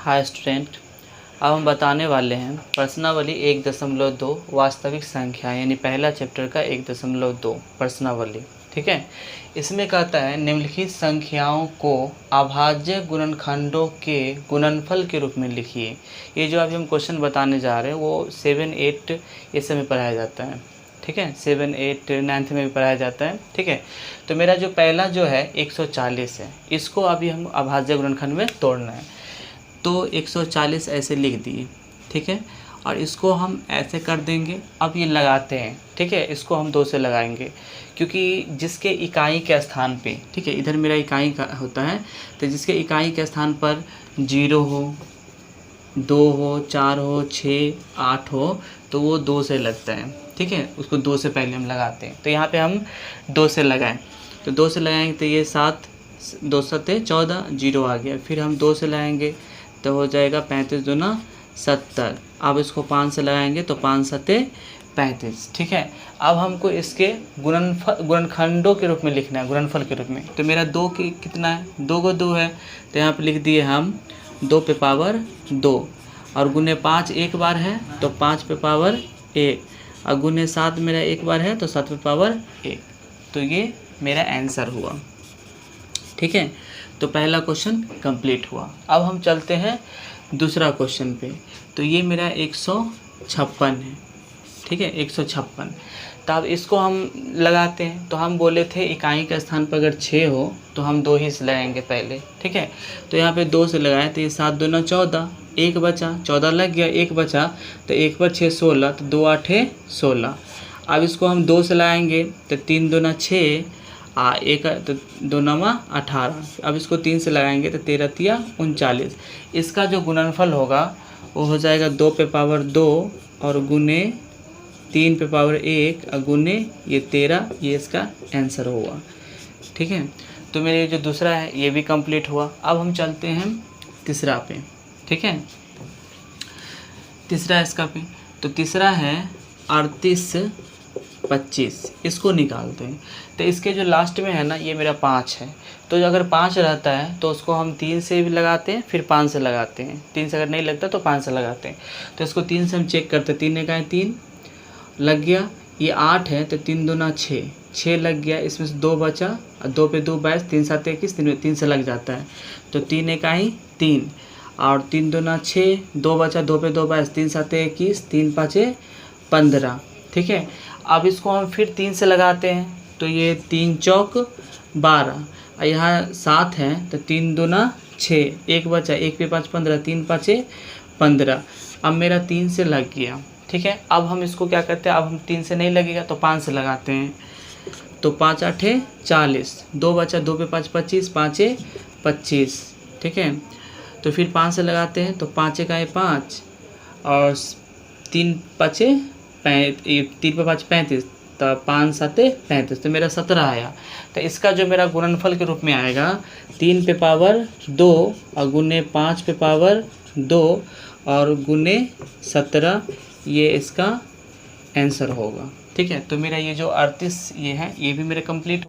Hi student, अब हम बताने वाले हैं प्रश्नावली 1.2 वास्तविक संख्या यानी पहला चैप्टर का 1.2 प्रश्नावली। ठीक है, इसमें कहता है निम्नलिखित संख्याओं को अभाज्य गुणनखंडों के गुणनफल के रूप में लिखिए। ये जो अभी हम क्वेश्चन बताने जा रहे हैं वो 7, 8 ये सब में पढ़ाया जाता है। ठीक है, 7, 8, 9 में भी पढ़ाया जाता है। ठीक है, तो मेरा जो पहला जो है 140 है, इसको अभी हम अभाज्य गुणनखंड में तोड़ना है। तो 140 ऐसे लिख दिए। ठीक है, और इसको हम ऐसे कर देंगे। अब ये लगाते हैं। ठीक है, इसको हम 2 से लगाएंगे क्योंकि जिसके इकाई के स्थान पे, ठीक है, इधर मेरा इकाई का होता है, तो जिसके इकाई के स्थान पर 0 हो, 2 हो, 4 हो, 6, 8 हो, तो वो 2 से लगता है। ठीक है, उसको 2 से पहले हम लगाते हैं। तो यहाँ पे हम 2 से लगाएं, तो 2 से लगाएंगे तो ये 7, 2 7 14, 0 आ गया। फिर हम 2 से लगाएंगे तो हो जाएगा 35 दूना 70। अब इसको 5 से लगाएंगे तो 5 7 35। ठीक है, अब हमको इसके गुणनखंडों के रूप में लिखना है, गुणनफल के रूप में। तो मेरा 2 की कितना है, 2 को 2 है, तो यहाँ पे लिख दिए हम 2 पे पावर 2, और गुने 5 एक बार है तो 5 पे पावर 1, और गुने 7 मेरा एक बार है तो 7 पे पावर 1। तो ये मेरा आंसर हुआ। ठीक है, तो पहला क्वेश्चन कंप्लीट हुआ। अब हम चलते हैं दूसरा क्वेश्चन पे। तो ये मेरा 156 है। ठीक है, 156। तो अब इसको हम लगाते हैं। तो हम बोले थे इकाई के स्थान पर अगर 6 हो तो हम 2 ही से लगाएंगे पहले। ठीक है, तो यहाँ पे 2 से लगाए तो ये 7 दूना 14, 1 बचा, 14 लग गया, 1 बचा, तो 1 पर 6 16, तो 2 8 16। अब इसको हम 2 से लगाएंगे तो 3 दूना 6, 1 तो 2 9 18। अब इसको 3 से लगाएंगे तो 13 3 39। इसका जो गुणनफल होगा वो हो जाएगा 2 पे पावर 2 और गुने 3 पे पावर 1 और गुने ये 13। ये इसका आंसर होगा। ठीक है, तो मेरे जो दूसरा है ये भी कंप्लीट हुआ। अब हम चलते हैं तीसरा पे। ठीक है, तीसरा इसका पे, तो तीसरा है 38 25। इसको निकालते हैं। तो इसके जो लास्ट में है ना, ये मेरा 5 है। तो अगर 5 रहता है तो उसको हम 3 से भी लगाते हैं, फिर 5 से लगाते हैं। 3 से अगर नहीं लगता तो 5 से लगाते हैं। तो इसको 3 से हम चेक करते हैं। 3 एकाएँ 3 लग गया। ये 8 है तो 3 दूना 6, 6 लग गया। इसमें से 2 बचा, 2 पे 2 22, 3 7 21, 3 से लग जाता है। तो 3 एकाएँ 3 और 3 दूना 6, 2 बचा, 2 पे 2 22, 3 7 21, 3 5 15। ठीक है, अब इसको हम फिर 3 से लगाते हैं। तो ये 3 चौक 12, और यहाँ 7 है तो 3 दूना 6, 1 बचा, 1 पे 5 15, 3 5 15। अब मेरा 3 से लग गया। ठीक है, अब हम इसको क्या करते हैं, अब हम 3 से नहीं लगेगा तो 5 से लगाते हैं। तो 5 8 40, 2 बचा, 2 पे 5 25, 5 25। ठीक है, तो फिर 5 से लगाते हैं। तो 5 का 5 और 3 5 3 पे 5 35, तो 5 7 35, तो मेरा 17 आया। तो इसका जो मेरा गुणनफल के रूप में आएगा 3 पे पावर 2 और गुने 5 पे पावर 2 और गुने 17। ये इसका आंसर होगा। ठीक है, तो मेरा ये जो 38 ये है, ये भी मेरा कंप्लीट